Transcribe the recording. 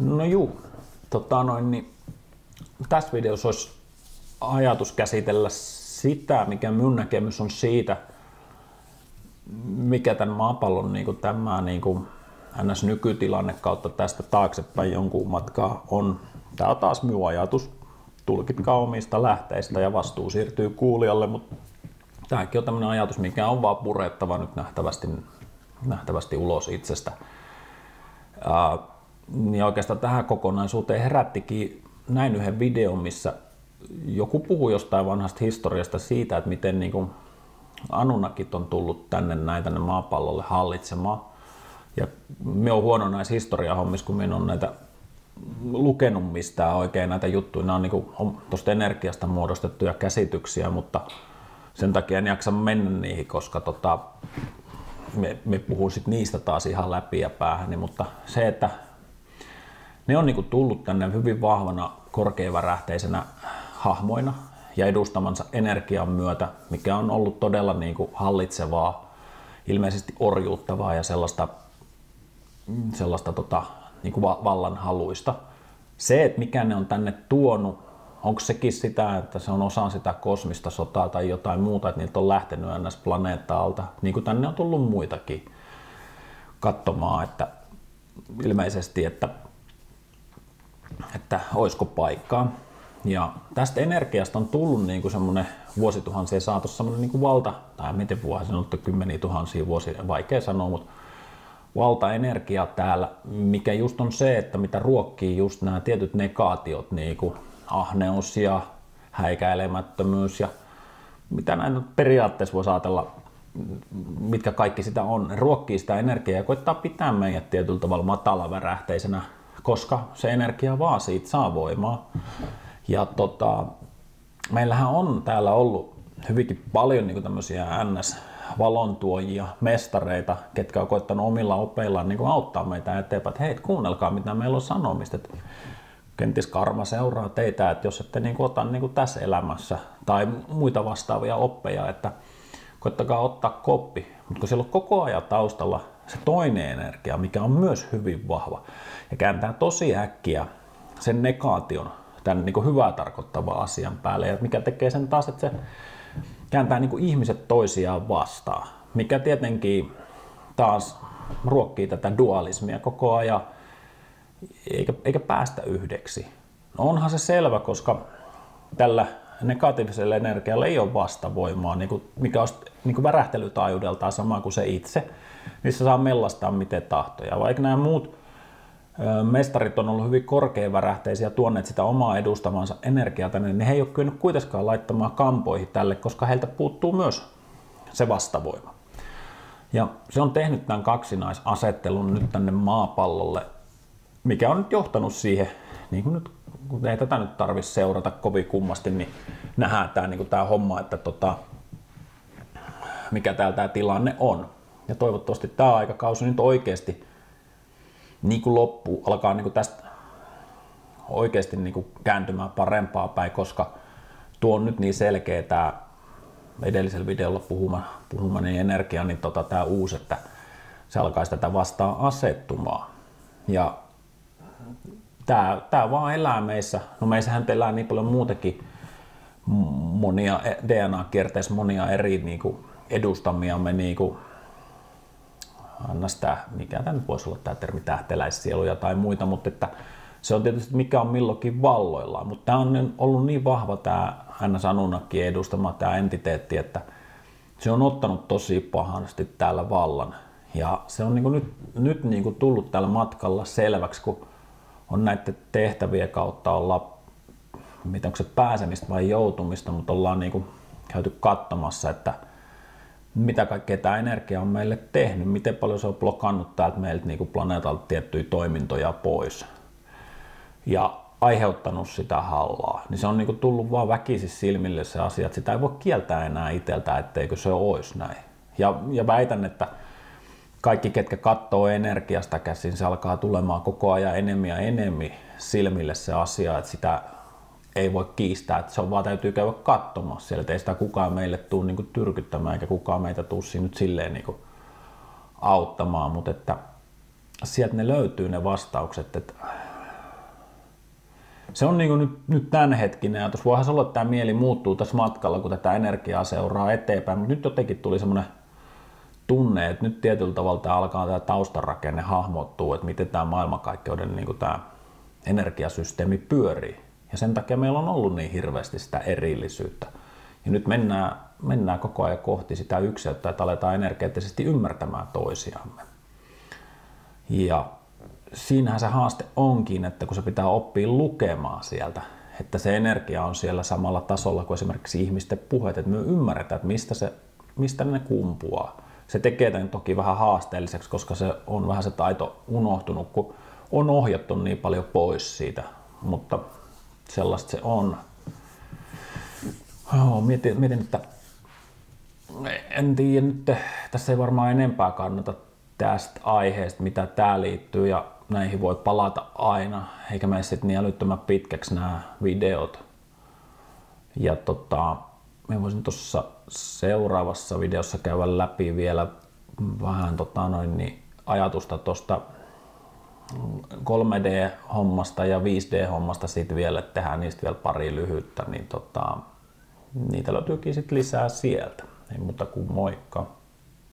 No juu, niin, tässä videossa olisi ajatus käsitellä sitä, mikä mun näkemys on siitä, mikä tämän maapallon tämä ns. Nykytilanne kautta tästä taaksepäin jonkun matkaa on. Tämä on taas minun ajatus. Tulkitkaa omista lähteistä ja vastuu siirtyy kuulijalle, mutta tämäkin on tämmöinen ajatus, mikä on vaan purettava nyt nähtävästi ulos itsestä. Niin oikeastaan tähän kokonaisuuteen herättikin näin yhden videon, missä joku puhui jostain vanhasta historiasta siitä, että miten Anunnakit on tullut tänne maapallolle hallitsemaan. Ja minä olen huono näissä historiahommissa, kun minä olen näitä lukenut mistään oikein näitä juttuja. Nämä on tuosta energiasta muodostettuja käsityksiä, mutta sen takia en jaksa mennä niihin, koska me puhun sit niistä taas ihan läpi ja päähän. Mutta se, että ne on tullut tänne hyvin vahvana korkeavärähteisenä hahmoina ja edustamansa energian myötä, mikä on ollut todella hallitsevaa, ilmeisesti orjuuttavaa ja sellaista vallanhaluista. Se, että mikä ne on tänne tuonut, onko sekin sitä, että se on osa sitä kosmista sotaa tai jotain muuta, että niiltä on lähtenyt ns. Planeetaalta, niin kuin tänne on tullut muitakin katsomaan, että ilmeisesti, että olisiko paikkaa. Ja tästä energiasta on tullut semmoinen vuosituhansien saatossa semmoinen valta, tai miten vuosi on kymmeniä tuhansia vuosia, vaikea sanoa, mutta valtaenergia täällä, mikä just on se, että mitä ruokkii just nämä tietyt negaatiot, ahneus ja häikäilemättömyys ja mitä näin periaatteessa voisi ajatella, mitkä kaikki sitä on, ruokkii sitä energiaa ja koittaa pitää meidät tietyllä tavalla matalavärähteisenä, koska se energia vaan siitä saa voimaa. Ja meillähän on täällä ollut hyvinkin paljon tämmöisiä NS-valontuojia, mestareita, ketkä on koittanut omilla opeillaan auttaa meitä eteenpäin, että hei, kuunnelkaa mitä meillä on sanomista, että kenties karma seuraa teitä, että jos ette ota tässä elämässä tai muita vastaavia oppeja, että koittakaa ottaa koppi, mutta kun siellä on koko ajan taustalla se toinen energia, mikä on myös hyvin vahva ja kääntää tosi äkkiä sen negaation tämän hyvää tarkoittavan asian päälle ja mikä tekee sen taas, että se kääntää ihmiset toisiaan vastaan, mikä tietenkin taas ruokkii tätä dualismia koko ajan eikä päästä yhdeksi. No onhan se selvä, koska tällä negatiivisella energialla ei ole vastavoimaa, mikä on värähtelytaajuudeltaan sama kuin se itse, missä saa mellastaa miten tahtoja. Vaikka nämä muut mestarit on ollut hyvin korkeavärähteisiä ja tuonneet sitä omaa edustamansa energiaa tänne, niin he ei ole kyennyt kuitenkaan laittamaan kampoihin tälle, koska heiltä puuttuu myös se vastavoima. Ja se on tehnyt tämän kaksinaisasettelun nyt tänne maapallolle, mikä on nyt johtanut siihen, niin kuin nyt, kun ei tätä nyt tarvitse seurata kovin kummasti, niin nähdään tämä homma, että mikä täällä tämä tilanne on. Ja toivottavasti tämä aikakausi nyt oikeasti loppuu, alkaa tästä oikeasti kääntymään parempaa päin, koska tuo on nyt niin selkeä tämä edellisellä videolla puhumani energia, niin tämä uusi, että se alkaisi tätä vastaan asettumaan. Ja tämä vaan elää meissä. No meissähän elää niin paljon muutakin monia DNA-kierteissä monia eri edustamiamme mikä tämä nyt voisi olla tämä termi tähteläissieluja tai muita, mutta että se on tietysti mikä on milloinkin valloillaan, mutta tämä on ollut niin vahva tämä NS Anunnakien edustama tämä entiteetti, että se on ottanut tosi pahasti täällä vallan ja se on nyt tullut tällä matkalla selväksi, kun on näiden tehtävien kautta olla, mitä onko se pääsemistä vai joutumista, mutta ollaan käyty katsomassa, että mitä kaikkea tämä energia on meille tehnyt, miten paljon se on blokannut täältä meiltä planeetalta tiettyjä toimintoja pois ja aiheuttanut sitä hallaa. Niin se on tullut vaan väkisin silmille se asia, että sitä ei voi kieltää enää itseltä, etteikö se olisi näin. Ja väitän, että kaikki, ketkä katsoo energiasta käsin, se alkaa tulemaan koko ajan enemmän ja enemmän silmille se asia, että sitä ei voi kiistää, että se on vaan täytyy käydä katsomassa siellä, että ei sitä kukaan meille tule tyrkyttämään eikä kukaan meitä tule siinä nyt silleen auttamaan, mutta että sieltä ne löytyy ne vastaukset, että Se on niin kuin nyt tämänhetkinen ajatus. Voihan se olla, että tämä mieli muuttuu tässä matkalla, kun tätä energiaa seuraa eteenpäin, mutta nyt jotenkin tuli semmoinen tunne, että nyt tietyllä tavalla tämä taustarakenne hahmottuu, että miten tämä maailmankaikkeuden niin kuin tämä energiasysteemi pyörii. Ja sen takia meillä on ollut niin hirveästi sitä erillisyyttä. Ja nyt mennään koko ajan kohti sitä ykseyttä, että aletaan energeettisesti ymmärtämään toisiamme. Ja siinähän se haaste onkin, että kun se pitää oppia lukemaan sieltä, että se energia on siellä samalla tasolla kuin esimerkiksi ihmisten puheet, että me ymmärretään, että mistä ne kumpuaa. Se tekee tämän toki vähän haasteelliseksi, koska se on vähän se taito unohtunut, kun on ohjattu niin paljon pois siitä, mutta sellaista se on. Mietin, että en tiedä nyt, tässä ei varmaan enempää kannata tästä aiheesta, mitä tää liittyy, ja näihin voi palata aina, eikä mene sitten niin älyttömän pitkäksi nämä videot. Ja mä voisin tuossa seuraavassa videossa käydä läpi vielä vähän ajatusta tuosta 3D-hommasta ja 5D-hommasta sitten vielä, että tehdään niistä vielä pari lyhyttä, niin niitä löytyykin sitten lisää sieltä. Ei muuta kuin moikka!